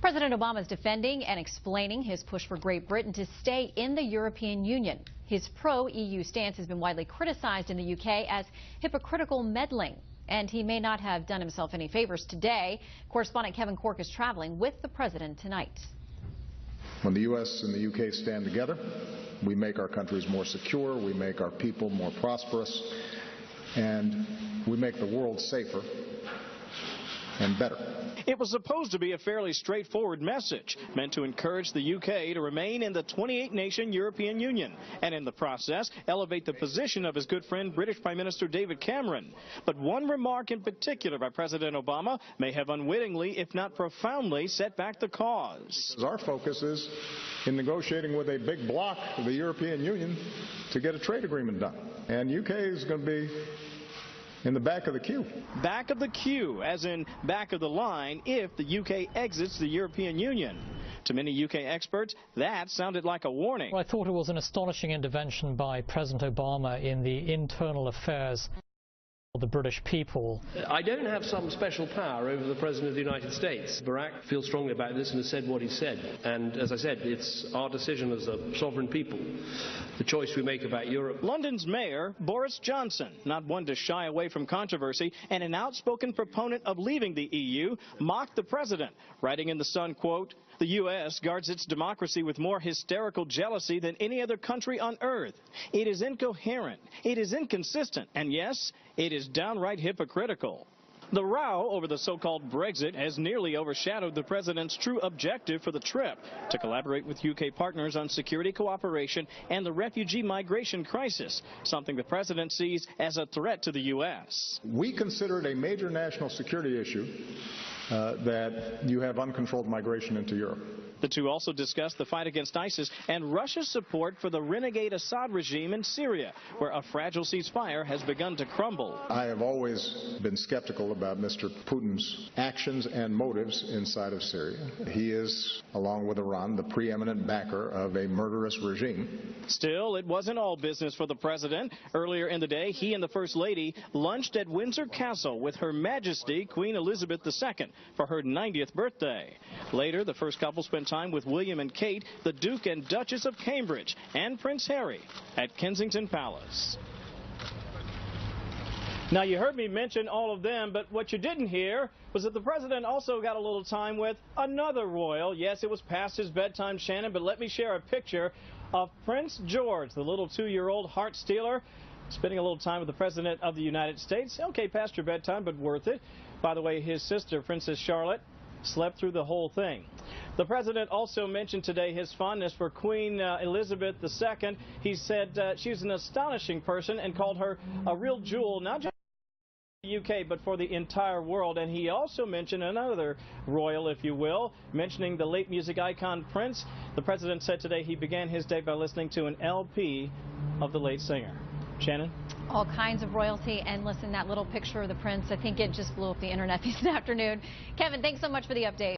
President Obama is defending and explaining his push for Great Britain to stay in the European Union. His pro-EU stance has been widely criticized in the UK as hypocritical meddling. And he may not have done himself any favors today. Correspondent Kevin Cork is traveling with the president tonight. When the U.S. and the UK stand together, we make our countries more secure, we make our people more prosperous, and we make the world safer and better. It was supposed to be a fairly straightforward message, meant to encourage the UK to remain in the 28-nation European Union, and in the process, elevate the position of his good friend British Prime Minister David Cameron. But one remark in particular by President Obama may have unwittingly, if not profoundly, set back the cause. Our focus is in negotiating with a big bloc of the European Union to get a trade agreement done. And UK is going to be in the back of the queue. Back of the queue, as in back of the line, if the UK exits the European Union. To many UK experts, that sounded like a warning. Well, I thought it was an astonishing intervention by President Obama in the internal affairs of the British people. I don't have some special power over the President of the United States. Barack feels strongly about this and has said what he said. And as I said, it's our decision as a sovereign people, the choice we make about Europe. London's Mayor, Boris Johnson, not one to shy away from controversy, and an outspoken proponent of leaving the EU, mocked the president, writing in The Sun, quote, "The U.S. guards its democracy with more hysterical jealousy than any other country on earth. It is incoherent, it is inconsistent, and yes, it is downright hypocritical." The row over the so-called Brexit has nearly overshadowed the president's true objective for the trip, to collaborate with UK partners on security cooperation and the refugee migration crisis, something the president sees as a threat to the U.S. We consider it a major national security issue that you have uncontrolled migration into Europe. The two also discussed the fight against ISIS and Russia's support for the renegade Assad regime in Syria, where a fragile ceasefire has begun to crumble. I have always been skeptical about Mr. Putin's actions and motives inside of Syria. He is, along with Iran, the preeminent backer of a murderous regime. Still, it wasn't all business for the president. Earlier in the day, he and the First Lady lunched at Windsor Castle with Her Majesty Queen Elizabeth II for her 90th birthday. Later, the first couple spent time with William and Kate, the Duke and Duchess of Cambridge, and Prince Harry at Kensington Palace. Now, you heard me mention all of them, but what you didn't hear was that the president also got a little time with another royal. Yes, it was past his bedtime, Shannon, but let me share a picture of Prince George, the little 2-year-old heart stealer, spending a little time with the President of the United States. Okay, past your bedtime, but worth it. By the way, his sister, Princess Charlotte, slept through the whole thing. The president also mentioned today his fondness for Queen Elizabeth II. He said she's an astonishing person and called her a real jewel, not just for the UK, but for the entire world. And he also mentioned another royal, if you will, mentioning the late music icon Prince. The president said today he began his day by listening to an LP of the late singer. Shannon? All kinds of royalty, and listen, that little picture of the prince, I think it just blew up the internet this afternoon. Kevin, thanks so much for the update.